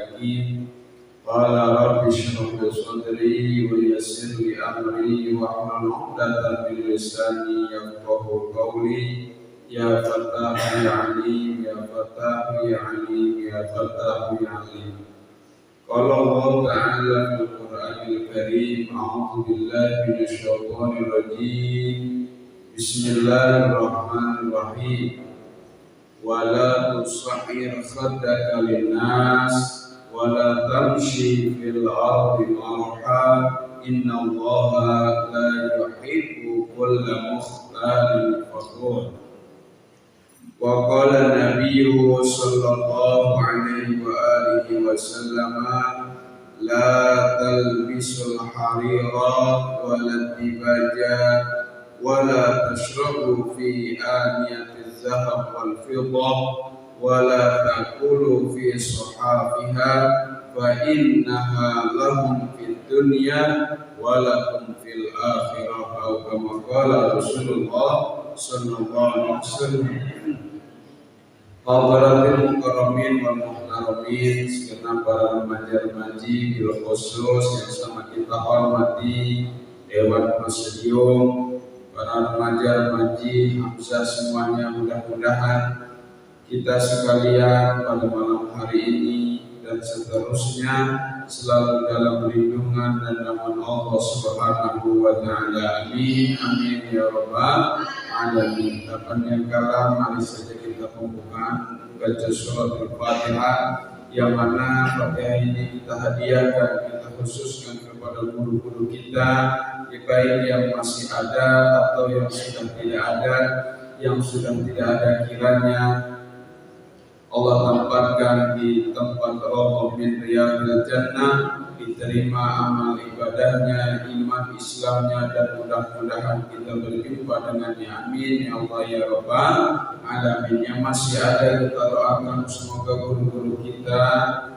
الحكيم قال رب اشرح لي صدري ويسر لي أمري واحلل عقدة من لساني يفقهوا قولي يا فتاح يا عليم يا فتاح يا عليم يا فتاح يا عليم. قال الله تعالى في القرآن الكريم أعوذ بالله من الشيطان الرجيم بسم الله الرحمن الرحيم ولا تصعر خدك للناس ولا تمشي في الأرض مرحا إن الله لا يحب كل مختال فخور. وقال النبي صلى الله عليه وآله وسلم لا تلبسوا الحرير ولا الدباج ولا تشربوا في آنية الذهب والفضة ولا تأكلوا في صحافها فإنها لهم في الدنيا ولكم في الآخرة أو كما قال رسول الله صلى الله عليه وسلم. Hadirin mukarramin wal muhtaramin, segenap para remaja-remaji bil khusus yang sama kita hormati, Dewan Presidium, para remaja-remaji Hamzah semuanya, mudah-mudahan kita sekalian pada malam hari ini dan seterusnya selalu dalam lindungan dan naungan Allah Subhanahu wa taala. Amin amin ya rabbal alamin. Tanpa yang kalah, mari saja kita pembukaan baca surat Al-Fatihah, yang mana Fatihah ini kita hadiahkan, kita khususkan kepada guru-guru kita, baik yang masih ada atau yang sudah tidak ada. Yang sudah tidak ada kiranya Allah tempatkan di tempat Rawdah min Riyadil Jannah, diterima amal ibadahnya, iman Islamnya, dan mudah-mudahan kita berjumpa dengannya. Amin ya Allah ya Rabbal alamin. Yang masih ada kita doakan semoga guru-guru kita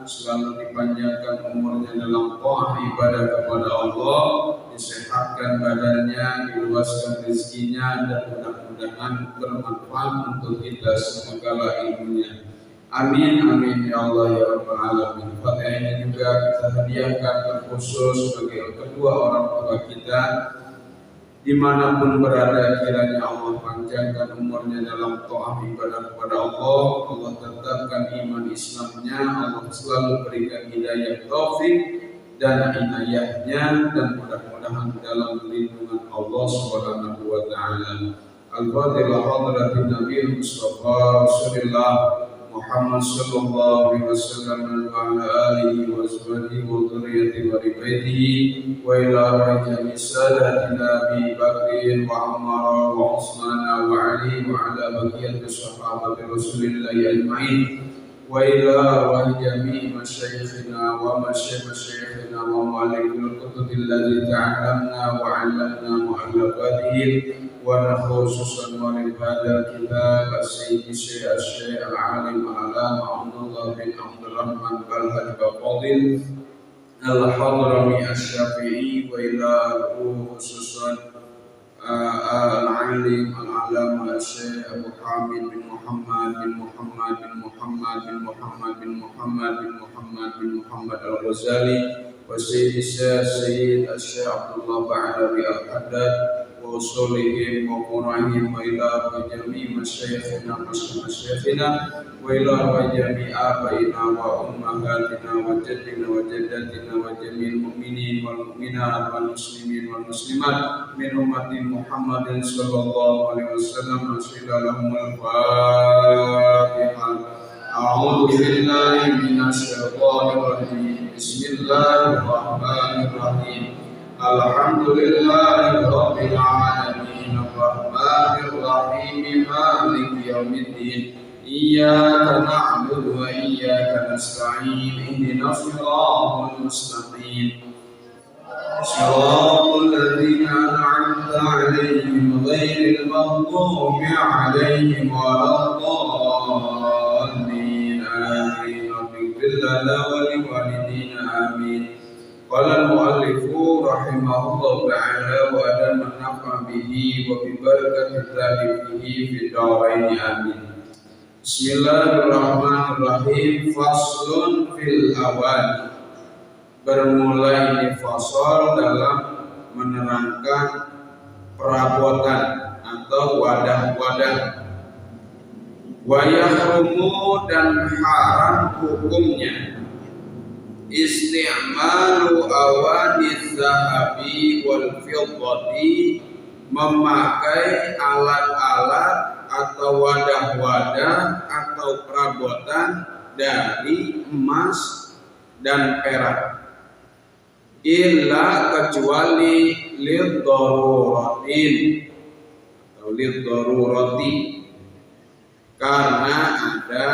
selalu dipanjangkan umurnya dalam taat ibadah kepada Allah, disehatkan badannya, diluaskan rezekinya, dan mudah-mudahan bermanfaat untuk kita semegala ilmunya. Amin amin ya Allah ya Rabbal alamin. Fatihah ini juga kita hadiahkan terkhusus bagi kedua orang tua kita, dimanapun berada, kiranya Allah panjangkan umurnya dalam taat ibadah kepada Allah, Allah tetapkan iman Islamnya, Allah selalu berikan hidayah taufik dan inayahnya, dan mudah-mudahan dalam lindungan Allah Subhanahu wa taala. Al-Fatihah hadratin Nabi Mustafa Rasulullah Muhammad sallallahu alaihi wasallam wa ala alihi wa sahbihi wa dzurriyyatihi wa baitihi wa ila jami sadatina Abi Bakr wa Umar wa Utsman wa Ali wa ala baqiyati sahabati Rasulillah ajma'in wa ila jami masyayikhina wa masyayikhina wa malikul kutubil ladzi ta'allamna wa 'allamna mu'allafatihi ونخصوصا ولهذا الكتاب السيد الشيخ العالم العلامة عبد الله بن عبد الرحمن بلهج فاضل الحضرمي الشافعي وإلى خصوصا العالم العلامة الشيخ أبو حامد بن محمد بن محمد بن محمد بن محمد بن محمد بن محمد بن محمد الغزالي والسيد السيد الشيخ عبد الله بعلوي الحداد وصولهم وقرائهم وإلى جميع مشايخنا وإلى جميع آبائنا وأمهاتنا وجدنا وجداتنا وجميع المؤمنين والمؤمنات والمسلمين والمسلمات من أمة محمد صلى الله عليه وسلم. نشهد لهم الفاتحة. أعوذ بالله من الشيطان الرجيم. بسم الله الرحمن الرحيم. الحمد لله رب العالمين الرحمن الرحيم مالك يوم الدين إياك نعبد وإياك نستعين اهدنا الصراط المستقيم صراط الذين أنعمت عليهم غير المغضوب عليهم ولا الضالين آمين. اغفر لنا ولوالدينا آمين. قال المؤلف رحمه الله تعالى وأدام النفع به وببركة تأليفه في الدارين آمين. Bismillahirrahmanirrahim. Faslun fil awani. Bermula ini fasal dalam menerangkan perabotan atau wadah-wadah. Wa yahrumu, dan haram hukumnya isti'malu awani zahabi wal fiddati, memakai alat-alat atau wadah-wadah atau perabotan dari emas dan perak, illa kecuali lil daruratin atau lil darurati, karena ada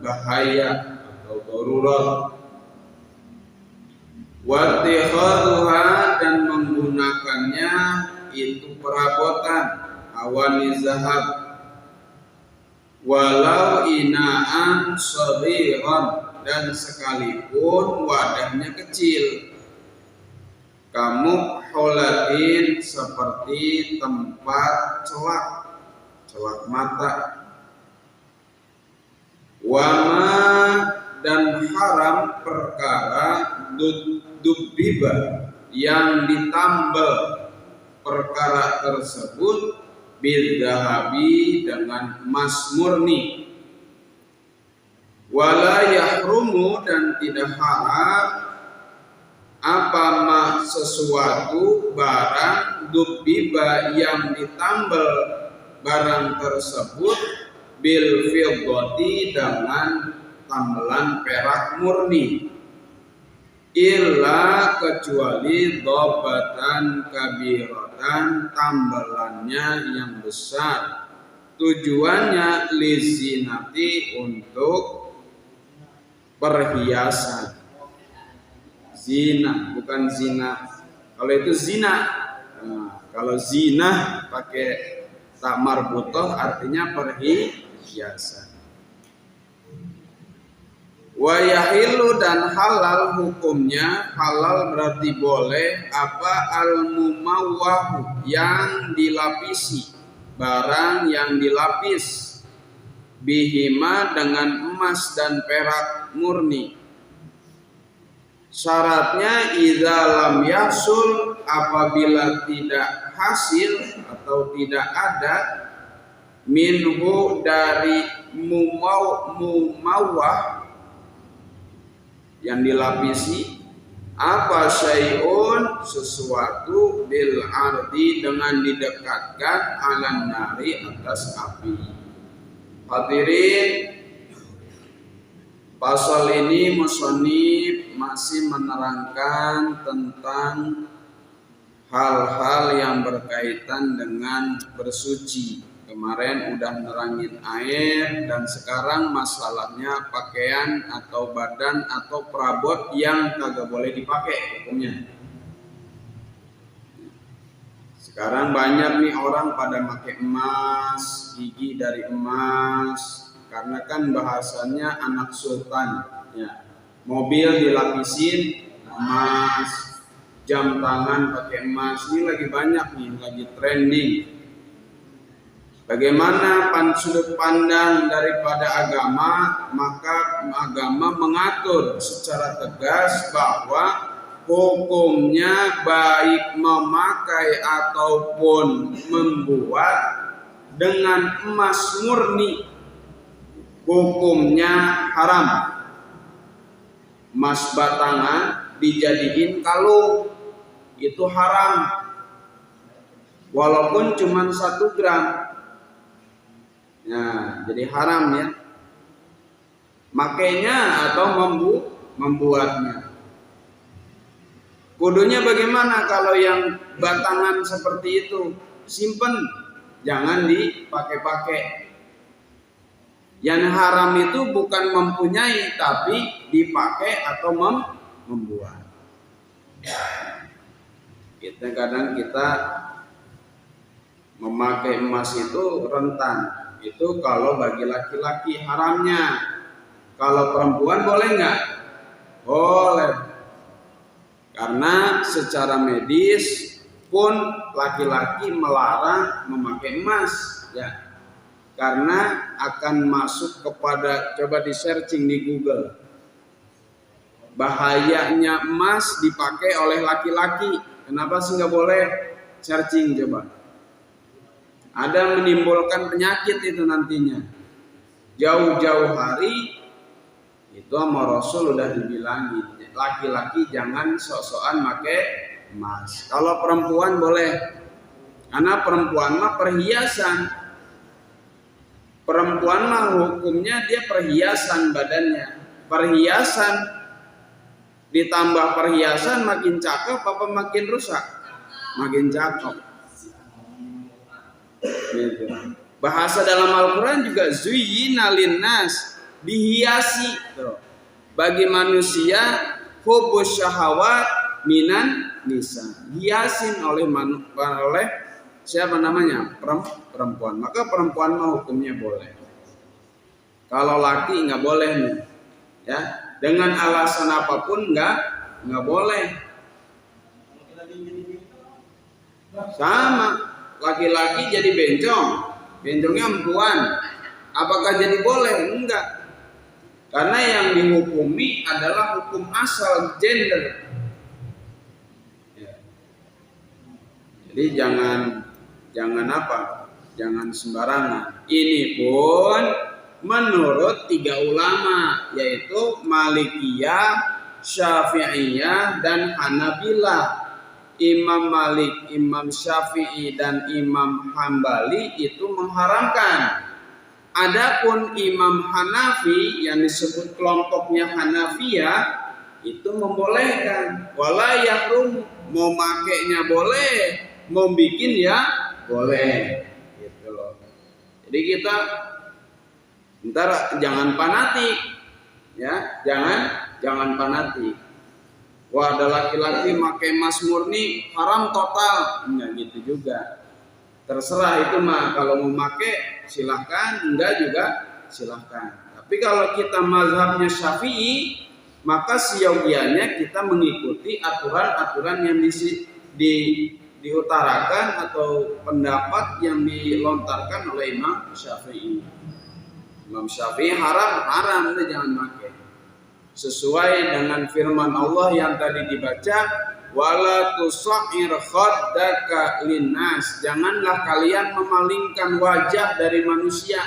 bahaya atau darurat. Wattikhaduha, dan menggunakannya itu perabotan awani zahab, walau inaan shaghiran, dan sekalipun wadahnya kecil, kamu holatin, seperti tempat celak mata. Wama, dan haram perkara dubbiba, yang ditambal perkara tersebut bidzahabi, dengan emas murni. Wala yahrumu, dan tidak haram apa sesuatu barang dubbiba, yang ditambal barang tersebut bil fiddati, dengan tambelan perak murni, illa kecuali dhobatan kabiratan, tambelannya yang besar, tujuannya lizinati, untuk perhiasan. Zina, bukan zina. Kalau itu zina, kalau zina pakai tak marbutoh artinya perhiasan. Wa yahilu, dan halal hukumnya, halal berarti boleh, apa al-mumawwahu, yang dilapisi, barang yang dilapis, bihima, dengan emas dan perak murni. Syaratnya idza lam yahsul, apabila tidak hasil atau tidak ada, minhu, dari mumawwah yang dilapisi, apa syai'un, sesuatu, bil ardi, dengan didekatkan, alan nari, atas api. Hadirin, pasal ini musannif masih menerangkan tentang hal-hal yang berkaitan dengan bersuci. Kemarin udah nerangin air, dan sekarang masalahnya pakaian atau badan atau perabot yang kagak boleh dipakai hukumnya. Sekarang banyak nih orang pada pakai emas, gigi dari emas, karena kan bahasanya anak sultan, ya. Mobil dilapisin emas, jam tangan pakai emas, ini lagi banyak nih, lagi trending. Bagaimana sudut pandang daripada agama? Maka agama mengatur secara tegas bahwa hukumnya baik memakai ataupun membuat dengan emas murni, hukumnya haram. Emas batangan dijadiin kalung, itu haram, walaupun cuma 1 gram. Nah, jadi haram ya, makainya atau membuatnya. Kudunya bagaimana kalau yang batangan seperti itu? Simpen, jangan dipakai-pakai. Yang haram itu bukan mempunyai, tapi dipakai atau membuat. Kadang kita memakai emas itu rentan. Itu kalau bagi laki-laki haramnya. Kalau perempuan boleh nggak? Boleh. Karena secara medis pun laki-laki melarang memakai emas, ya. karena akan masuk kepada, coba di searching di Google, bahayanya emas dipakai oleh laki-laki. Kenapa sih nggak boleh? Searching coba. Ada menimbulkan penyakit itu nantinya. Jauh-jauh hari itu sama Rasul udah dibilangin, laki-laki jangan sok-sokan pakai emas. Kalau perempuan boleh, karena perempuan mah perhiasan. Perempuan mah hukumnya dia perhiasan badannya. Perhiasan ditambah perhiasan makin cakep apa makin rusak? Makin cakep. Gitu. Bahasa dalam Al-Quran juga zuyyina linnas, dihiasi tuh. Bagi manusia hubus syahawat minan nisa, hiasin oleh siapa namanya? Perempuan. Maka perempuan mah hukumnya boleh. Kalau laki nggak boleh nih, ya. Dengan alasan apapun nggak boleh. Sama, laki-laki jadi bencong, bencongnya perempuan. Apakah jadi boleh? Enggak. Karena yang dihukumi adalah hukum asal gender. Ya. Jadi jangan apa? Jangan sembarangan. Ini pun menurut 3 ulama, yaitu Malikiyah, Syafi'iyah, dan Hanabilah. Imam Malik, Imam Syafi'i, dan Imam Hambali itu mengharamkan. Adapun Imam Hanafi yang disebut kelompoknya Hanafiyah itu membolehkan. Wala yahrum, mau makainya boleh, mau bikin ya boleh. Gitu loh. Jadi kita ntar jangan fanatik, ya, jangan fanatik. Wah, ada laki-laki pakai emas murni haram total, enggak gitu juga. Terserah itu mah, kalau mau pakai silahkan, enggak juga silahkan. Tapi kalau kita mazhabnya Syafi'i, maka seyogianya kita mengikuti aturan-aturan yang diutarakan atau pendapat yang dilontarkan oleh Imam Syafi'i. Imam Syafi'i haram itu jangan pakai. Sesuai dengan firman Allah yang tadi dibaca, wala tusair khaddaka linnas, janganlah kalian memalingkan wajah dari manusia.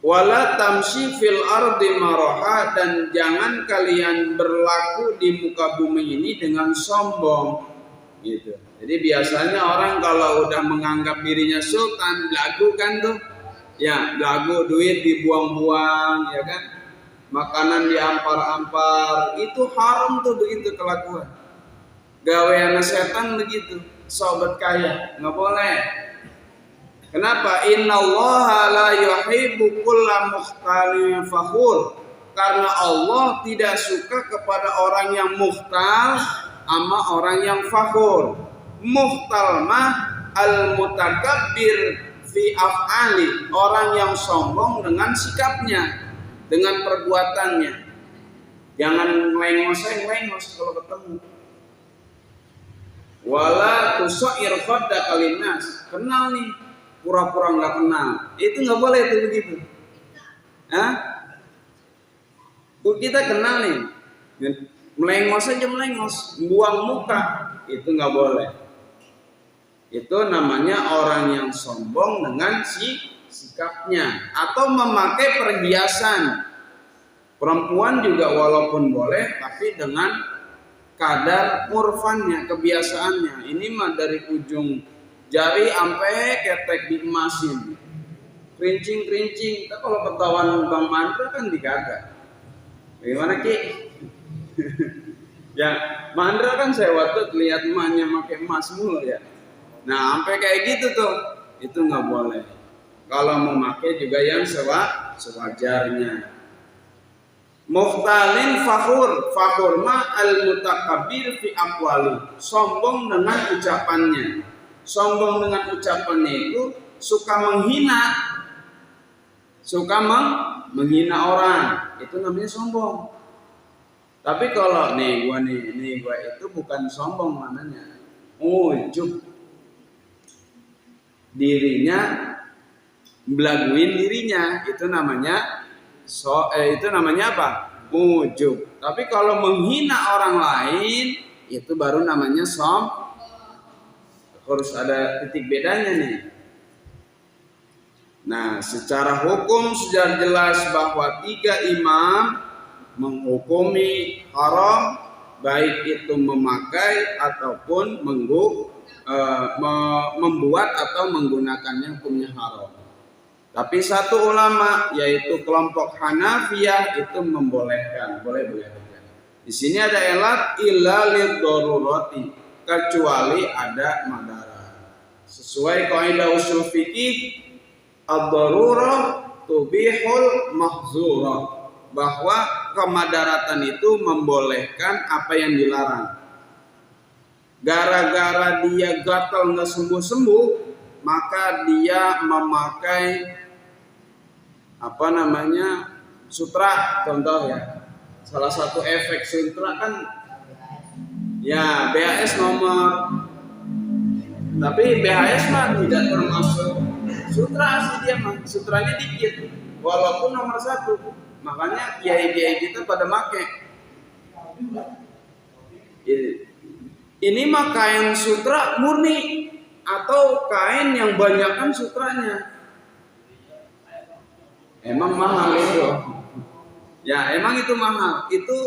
Wala tamshi fil ardi maraha, dan jangan kalian berlaku di muka bumi ini dengan sombong. Gitu. Jadi biasanya orang kalau udah menganggap dirinya sultan, belagu kan tuh. Ya, belagu, duit dibuang-buang, ya kan? Makanan diampar-ampar, itu haram tuh begitu kelakuan. Gawean setan begitu, sobat kaya, nggak boleh. Kenapa? Innallaha la yuhibbu kulla mukhtalin fakhur. Karena Allah tidak suka kepada orang yang mukhtal sama orang yang fakhur. Mukhtal mah al-mutakabbir fi af'ali, orang yang sombong dengan sikapnya, dengan perbuatannya. Jangan lengos kalau ketemu. Wala tusair khaddaka linnas, kenal nih, pura-pura nggak kenal. Itu nggak boleh itu begitu. Hah? Kita kenal nih, melengos aja buang muka, itu nggak boleh. Itu namanya orang yang sombong dengan sikapnya, atau memakai perhiasan. Perempuan juga walaupun boleh, tapi dengan kadar urfannya, kebiasaannya. Ini mah dari ujung jari sampai ketek diemasin, kerincing. Tapi kalau ketahuan Bang Mandra kan dikagak. Bagaimana Ki? Ya, Mandra kan saya waktu lihat emaknya pakai emas mulu ya. Nah, sampai kayak gitu tuh, itu nggak boleh. Kalau mau pakai juga yang sewajarnya. Mukhtalin fakhur ma al-mutakabbir fi aqwali, sombong dengan ucapannya. Sombong dengan ucapannya itu suka menghina orang, itu namanya sombong. Tapi kalau nih gua itu bukan sombong namanya, ujub. dirinya, belaguin dirinya, itu namanya itu namanya apa? Ujub. Tapi kalau menghina orang lain itu baru namanya harus ada titik bedanya nih. Nah, secara hukum sudah jelas bahwa 3 imam menghukumi haram, baik itu memakai ataupun membuat atau menggunakannya hukumnya haram. Tapi satu ulama yaitu kelompok Hanafiyah itu membolehkan, boleh. Di sini ada elat illa liddarurati, kecuali ada madarat. Sesuai kaidah usul fikih, ad-darurah tubihul mahzurah, bahwa kemadaratan itu membolehkan apa yang dilarang. Gara-gara dia gatal nggak sembuh-sembuh, maka dia memakai sutra, contoh ya. Salah satu efek sutra kan ya BAS nomor, tapi BAS mah tidak termasuk sutra sih, dia mah sutranya dikit walaupun nomor 1. Makanya kiai-kiai kita pada make ini mah kain sutra murni atau kain yang banyakkan sutranya. Emang mahal itu. Ya emang itu mahal. Itu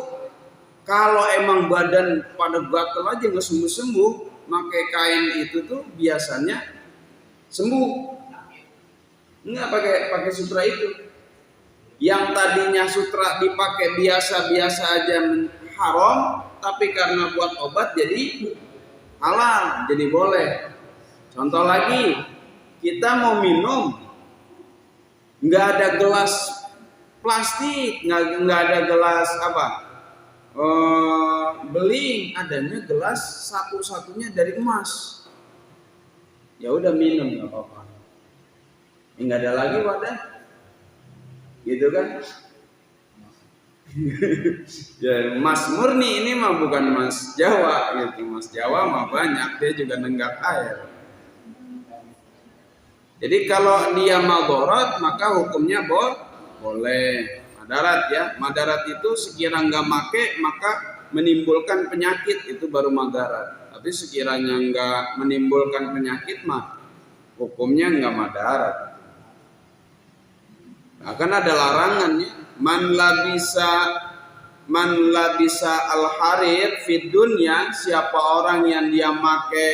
kalau emang badan pada gatel aja nggak sembuh-sembuh, pakai kain itu tuh biasanya sembuh. Nggak pakai sutra itu. Yang tadinya sutra dipakai biasa-biasa aja haram, tapi karena buat obat jadi halal, jadi boleh. Contoh lagi, kita mau minum, nggak ada gelas plastik, nggak ada gelas beling, adanya gelas satu-satunya dari emas. Ya udah minum nggak apa-apa. Nggak ada lagi wadah, gitu kan? Ya emas murni ini mah bukan emas Jawa, gitu. Emas Jawa mah banyak, dia juga nenggak air. Jadi kalau dia madarat maka hukumnya boleh. Madarat ya, madarat itu sekiranya nggak make maka menimbulkan penyakit, itu baru madarat. Tapi sekiranya nggak menimbulkan penyakit mah hukumnya nggak madarat. Akan ada larangannya. Man labisa al-harir fid dunya, siapa orang yang dia make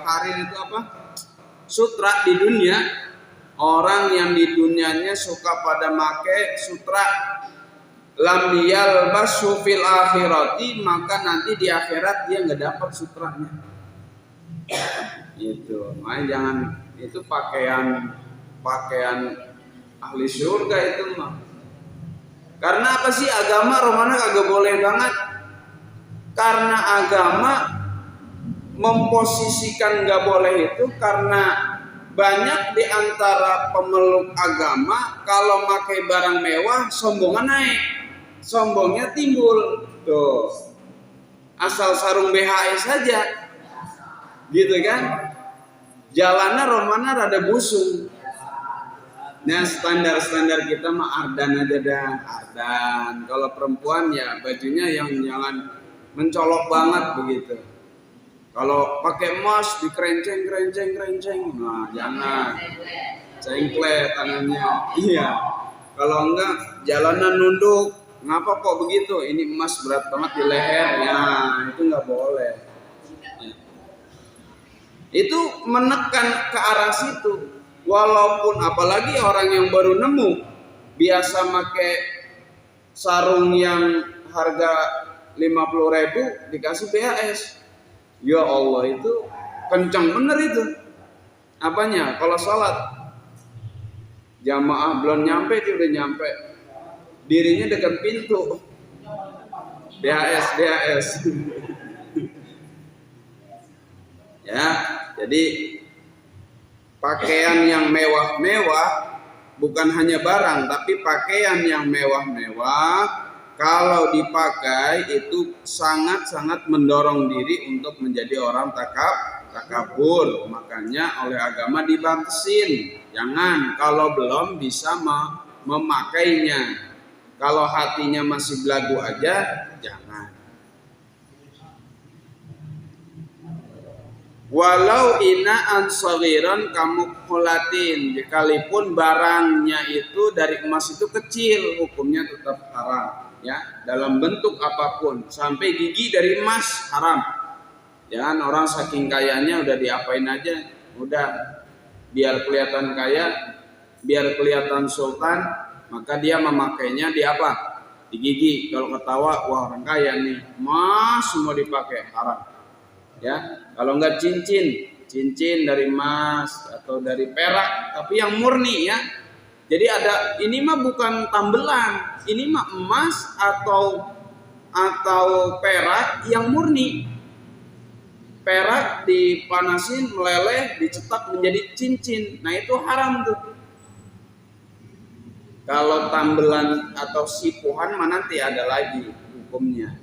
harir itu apa? Sutra di dunia, orang yang di dunianya suka pada make sutra, lam yalbasu fil akhirati, maka nanti di akhirat dia nggak dapat sutranya. Gitu. Makanya jangan itu pakaian ahli surga itu mah. Karena apa sih agama romana kagak boleh banget? Karena agama memposisikan nggak boleh itu karena banyak di antara pemeluk agama kalau pakai barang mewah sombongan naik, sombongnya timbul tuh. Asal sarung BHS saja, gitu kan? Jalannya romana rada busung. Nah standar kita mah ardan aja dah, ardan. Kalau perempuan ya bajunya yang jangan mencolok banget begitu. Kalau pakai emas dikerenceng, nah jangan. Cengklet tangannya. Iya. Kalau enggak jalanan nunduk, ngapa kok begitu? Ini emas berat banget di leher. Ya, itu enggak boleh. Ya. Itu menekan ke arah situ. Walaupun apalagi orang yang baru nemu biasa pakai sarung yang harga 50.000 dikasih BHS. Ya Allah, itu kencang bener itu. Apanya? Kalau sholat jamaah belum nyampe dia udah nyampe. Dirinya dekat pintu. BHS. Ya, jadi pakaian yang mewah-mewah bukan hanya barang, tapi pakaian yang mewah-mewah kalau dipakai itu sangat-sangat mendorong diri untuk menjadi orang takabur. Makanya oleh agama dibatasin. Jangan kalau belum bisa memakainya. Kalau hatinya masih belagu aja, jangan. Walau inaan saghiran kamukhulatin, sekalipun barangnya itu dari emas itu kecil, hukumnya tetap haram, ya, dalam bentuk apapun. Sampai gigi dari emas haram. Jangan orang saking kayanya udah diapain aja, udah biar kelihatan kaya, biar kelihatan sultan, maka dia memakainya di apa? Di gigi. Kalau ketawa, wah orang kaya nih, emas semua dipakai, haram. Ya, kalau enggak cincin dari emas atau dari perak, tapi yang murni ya. Jadi ada, ini mah bukan tambelan, ini mah emas atau perak yang murni. Perak dipanasin, meleleh, dicetak menjadi cincin. Nah itu haram tuh. Kalau tambelan atau sipuhan mah nanti ada lagi hukumnya.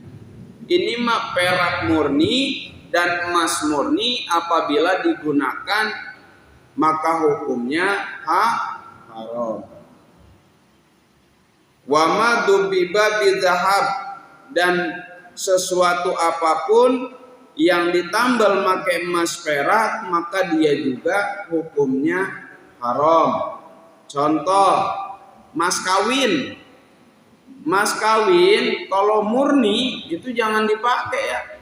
Ini mah perak murni dan emas murni, apabila digunakan maka hukumnya haram. Wa ma dubiba bidzahab, dan sesuatu apapun yang ditambal pakai emas perak maka dia juga hukumnya haram. Contoh mas kawin. Mas kawin kalau murni itu jangan dipakai ya.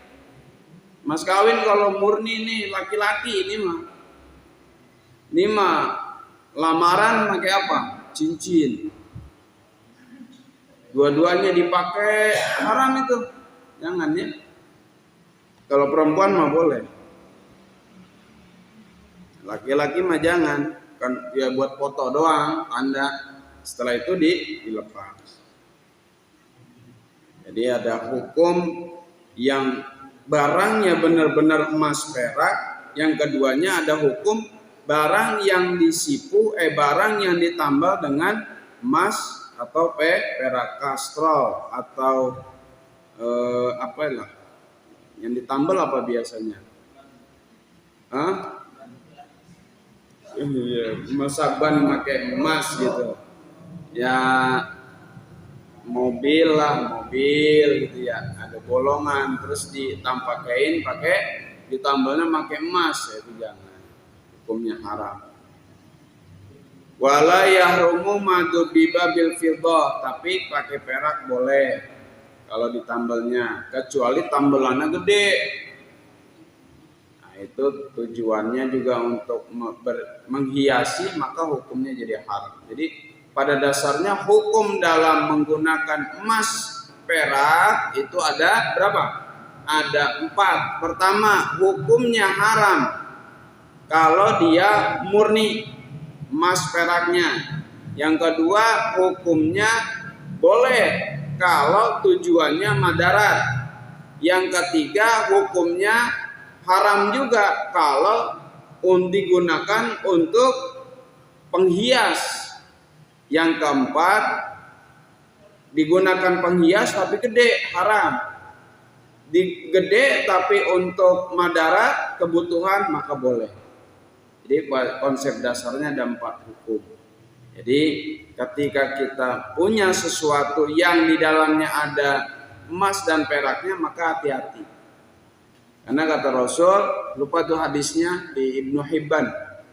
Mas kawin kalau murni nih laki-laki ini mah lamaran pakai apa? Cincin. Dua-duanya dipakai, haram itu. Jangan ya. Kalau perempuan mah boleh. Laki-laki mah jangan. Kan dia buat foto doang, tanda. Setelah itu dilepas. Jadi ada hukum yang barangnya benar-benar emas perak. Yang keduanya ada hukum barang yang disipu, barang yang ditambal dengan emas atau perak, kastrol atau apalah yang ditambal apa biasanya? Saban pakai emas gitu. Ya mobil gitu ya, ada bolongan terus ditampakin ditambalnya pakai emas, ya itu jangan, hukumnya haram. Wala yahrumu madubiba bil fiddah, tapi pakai perak boleh kalau ditambalnya, kecuali tambelannya gede. Nah itu tujuannya juga untuk menghiasi, maka hukumnya jadi haram. Jadi pada dasarnya hukum dalam menggunakan emas perak itu ada berapa? Ada 4. Pertama, hukumnya haram kalau dia murni emas peraknya. Yang kedua, hukumnya boleh kalau tujuannya madarat. Yang ketiga, hukumnya haram juga kalau digunakan untuk penghias. Yang keempat, digunakan penghias tapi gede, haram. Gede tapi untuk madarat, kebutuhan, maka boleh. Jadi konsep dasarnya ada 4 hukum. Jadi ketika kita punya sesuatu yang di dalamnya ada emas dan peraknya, maka hati-hati. Karena kata Rasul, lupa tuh hadisnya di Ibnu Hibban,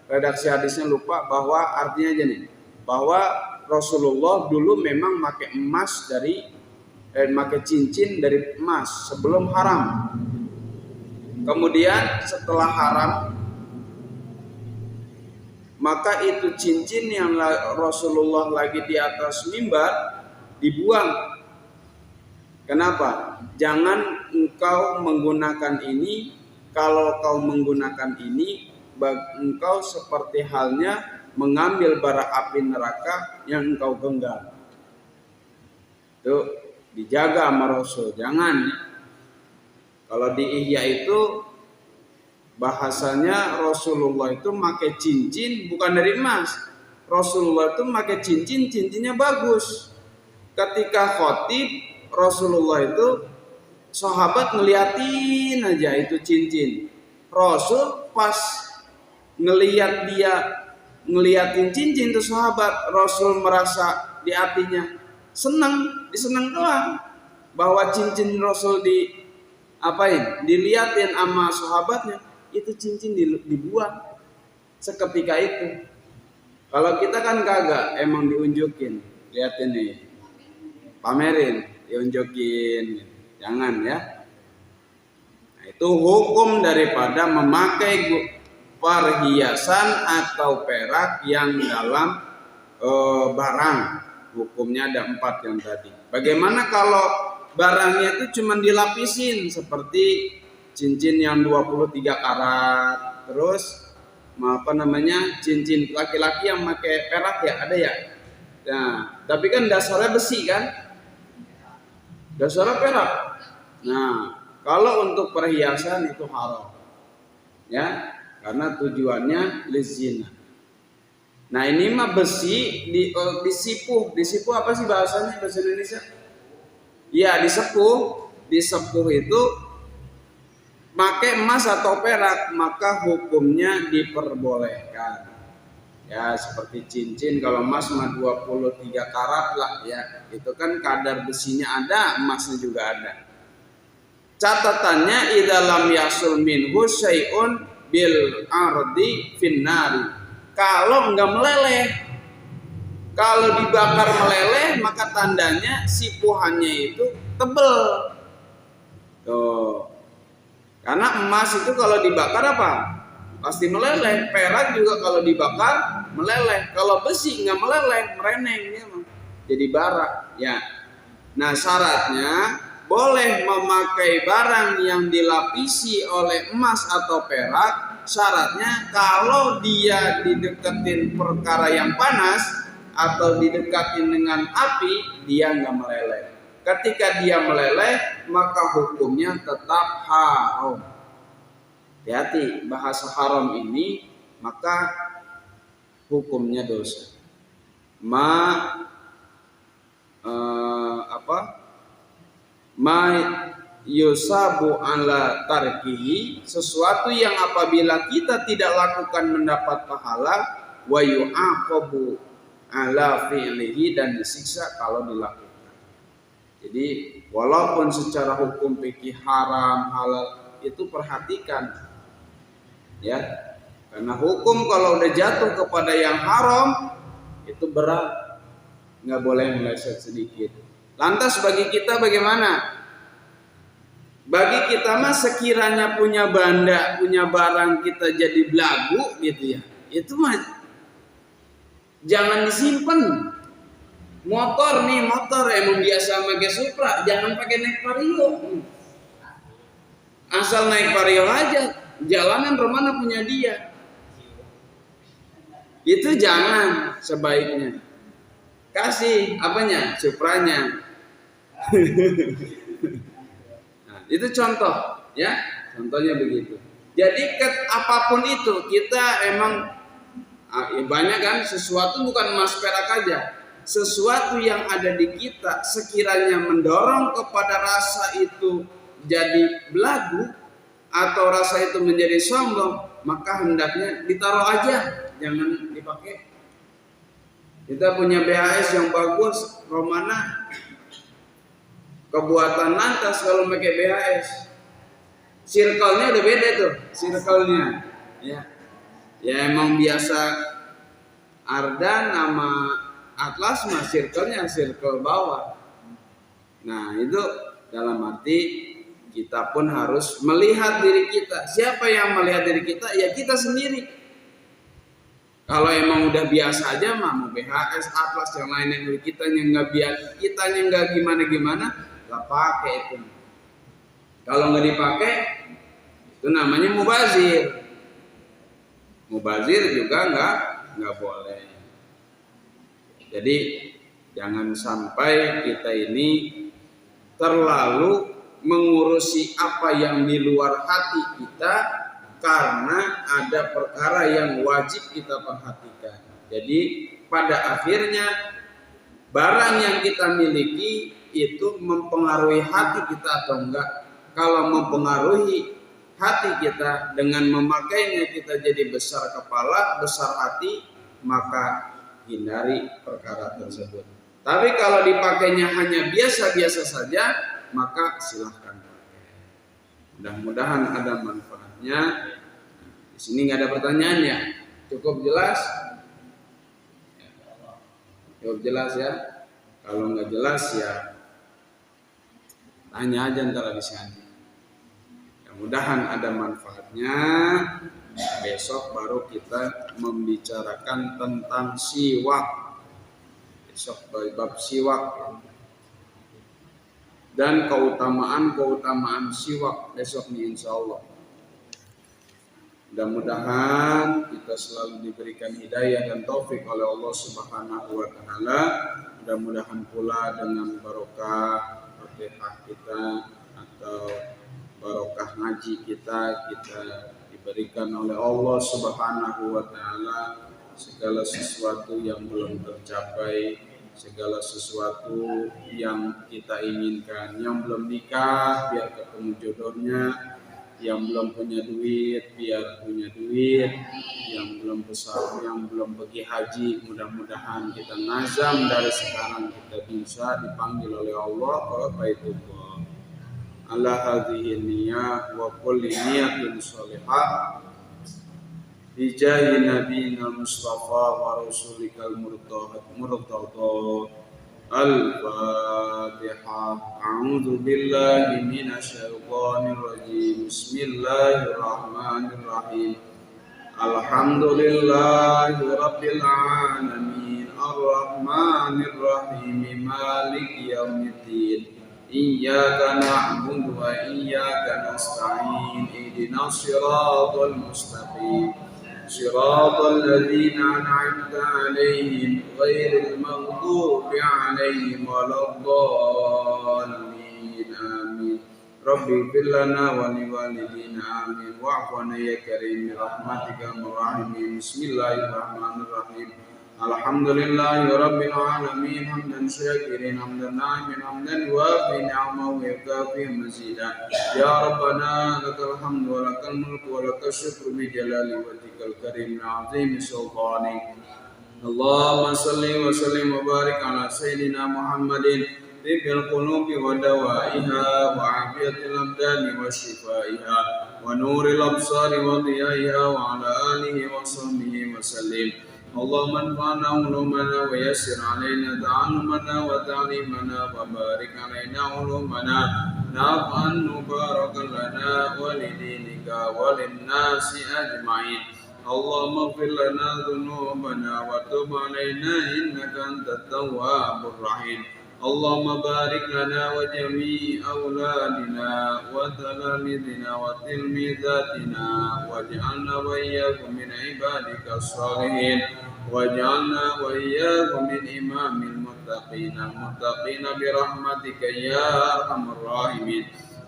redaksi hadisnya lupa, bahwa artinya aja nih, bahwa Rasulullah dulu memang pakai emas pakai cincin dari emas sebelum haram. Kemudian setelah haram, maka itu cincin yang Rasulullah lagi di atas mimbar dibuang. Kenapa? Jangan engkau menggunakan ini. Kalau kau menggunakan ini, engkau seperti halnya mengambil bara api neraka yang engkau genggam. Itu dijaga sama Rasul. Jangan. Kalau di Ihya itu bahasanya Rasulullah itu pakai cincin bukan dari emas. Rasulullah itu pakai cincin, cincinnya bagus. Ketika khotib, Rasulullah itu sahabat ngeliatin aja itu cincin. Rasul pas ngeliatin cincin tuh sahabat, Rasul merasa di hatinya disenang doang bahwa cincin Rasul diliatin sama sahabatnya, itu cincin dibuang seketika itu. Kalau kita kan kagak, emang diunjukin, liatin nih, pamerin, diunjukin, jangan ya. Nah, itu hukum daripada memakai perhiasan atau perak yang dalam barang. Hukumnya ada 4 yang tadi. Bagaimana kalau barangnya itu cuma dilapisin seperti cincin yang 23 karat, terus cincin laki-laki yang pakai perak ya, ada ya. Nah, tapi kan dasarnya besi kan, dasarnya perak. Nah, kalau untuk perhiasan itu haram, ya, karena tujuannya lizina. Nah, ini mah besi disipuh apa sih bahasanya bahasa Indonesia? Ya, disepuh itu pakai emas atau perak, maka hukumnya diperbolehkan. Ya, seperti cincin, kalau emas mah 23 karat lah ya. Itu kan kadar besinya ada, emasnya juga ada. Catatannya idza lam yasul minhu syai'un bil ardi finnari. Kalau enggak meleleh, kalau dibakar meleleh, maka tandanya sipuhannya itu tebel. Tuh. Karena emas itu kalau dibakar apa? Pasti meleleh. Perak juga kalau dibakar meleleh. Kalau besi nggak meleleh, mereneng dia mah. Jadi bara, ya. Nah, syaratnya boleh memakai barang yang dilapisi oleh emas atau perak. Syaratnya kalau dia dideketin perkara yang panas atau didekatin dengan api, dia nggak meleleh. Ketika dia meleleh, maka hukumnya tetap haram. Hati-hati, bahasa haram ini maka hukumnya dosa. Ma yusabu ala tarkihi, sesuatu yang apabila kita tidak lakukan mendapat pahala, wa yu'aqabu ala fi'lihi, dan disiksa kalau dilakukan. Jadi walaupun secara hukum fikih haram halal, itu perhatikan ya, karena hukum kalau udah jatuh kepada yang haram itu berat, nggak boleh meleset sedikit. Lantas bagi kita bagaimana? Bagi kita mah sekiranya punya benda, punya barang kita jadi belagu gitu ya, itu mah jangan disimpan. Motor emang biasa pakai Supra, jangan pakai naik Vario. Asal naik Vario aja, jalanan romana punya dia. Itu jangan, sebaiknya kasih apanya? Supranya. Nah, itu contoh ya, contohnya begitu. Jadi apapun itu kita emang banyak kan, sesuatu bukan emas perak aja. Sesuatu yang ada di kita sekiranya mendorong kepada rasa itu jadi belagu atau rasa itu menjadi sombong, maka hendaknya ditaruh aja, jangan dipakai. Kita punya BHS yang bagus, romana kebuatan lantas kalau pakai BHS. Circle-nya udah beda tuh, circle-nya. Ya emang biasa Ardan sama Atlas mah circle-nya circle bawah. Nah, itu dalam arti kita pun harus melihat diri kita. Siapa yang melihat diri kita? Ya kita sendiri. Kalau emang udah biasa aja mah mau BHS, Atlas, yang lainnya kitanya nggak biasa, kitanya nggak gimana-gimana, nggak pakai itu. Kalau nggak dipakai, itu namanya mubazir. Mubazir juga nggak boleh. Jadi jangan sampai kita ini terlalu mengurusi apa yang di luar hati kita, karena ada perkara yang wajib kita perhatikan. Jadi pada akhirnya barang yang kita miliki itu mempengaruhi hati kita atau enggak. Kalau mempengaruhi, hati kita, dengan memakainya kita jadi besar kepala, besar hati, maka hindari perkara tersebut. Tapi kalau dipakainya hanya biasa-biasa saja, maka silahkan pakai. Mudah-mudahan ada manfaatnya. Di sini nggak ada pertanyaan ya, cukup jelas? Cukup jelas ya. Kalau nggak jelas ya tanya aja ntar habis ngaji. Mudah-mudahan ada manfaatnya. Besok baru kita membicarakan tentang siwak. Besok bab siwak dan keutamaan siwak besok nih insya Allah. Mudah-mudahan kita selalu diberikan hidayah dan taufik oleh Allah Subhanahu wa taala. Mudah-mudahan pula dengan barokah Fatihah kita atau barokah ngaji kita diberikan oleh Allah Subhanahu wa taala segala sesuatu yang belum tercapai, segala sesuatu yang kita inginkan, yang belum nikah biar ketemu jodohnya, yang belum punya duit biar punya duit, yang belum besar, yang belum pergi haji, mudah-mudahan kita ngazam dari sekarang kita bisa dipanggil oleh Allah ke Baitullah. Ala hadhihi niyyah wa kulli niyatin shalihah bijahi nabiyina Mustafa wa rasulikal murtada. Al-Fatihah. A'udzu billahi minasy syaithanir rajim. Bismillahirrahmanirrahim. Alhamdulillahi rabbil alamin. Arrahmanir rahim. Maliki yaumiddin. Iyyaka na'budu wa iyyaka nasta'in. Ihdinas siratal mustaqim. صراط الذين أنعمت عليهم غير المغضوب عليهم ولا الضالين آمين رب اغفر لنا ولوالدينا آمين واعف عنا يا كريم برحمتك يا الراحمين بسم الله الرحمن الرحيم الحمد لله رب العالمين حمدا شاكرين حمدا ناعما حمدا يوافي نعمه ويكافي مزيدا يا ربنا لك الحمد ولك الملك ولك الشكر بجلال وجهك الكريم العظيم سلطانك اللهم صل وسلم وبارك على سيدنا محمد طب القلوب ودوائها وعافية الأبدان وشفائها ونور الأبصار وضيائها وعلى آله وصحبه وسلم اللهم انفعنا علومنا ويسر علينا تعلمنا وتعليمنا وبارك علينا علومنا نافعا مباركا لنا ولدينك وللناس أجمعين اللهم اغفر لنا ذنوبنا وتب علينا إنك أنت التواب الرحيم اللهم بارك لنا وجميع أولادنا وتلاميذنا وتلميذاتنا واجعلنا وإياكم من عبادك الصالحين واجعلنا وإياكم من إمام المتقين برحمتك يا أرحم الراحمين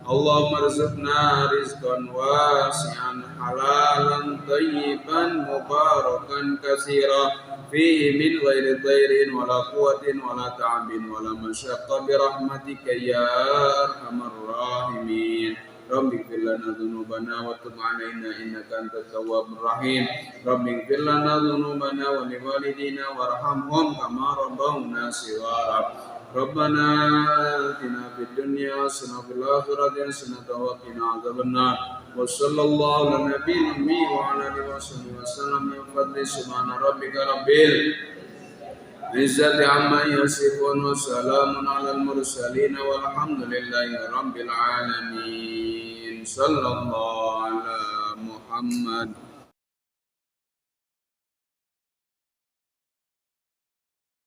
اللهم ارزقنا رزقا واسعا حلالا طيبا مباركا كثيرا فيه من غير ضير ولا قوة ولا تعب ولا مشقة برحمتك يا أرحم الراحمين رب اغفر لنا ذنوبنا وتب علينا إنك أنت التواب الرحيم رب اغفر لنا ذنوبنا ولوالدينا وارحمهم كما ربونا صغارا ربنا آتنا في الدنيا حسنة وفي الآخرة حسنة وقنا عذاب النار وصلى الله على النبي الأمي وعلى آله وصحبه وسلم من فضل سبحان ربك رب العزة عما يصفون وسلام على المرسلين والحمد لله رب العالمين صلى الله على محمد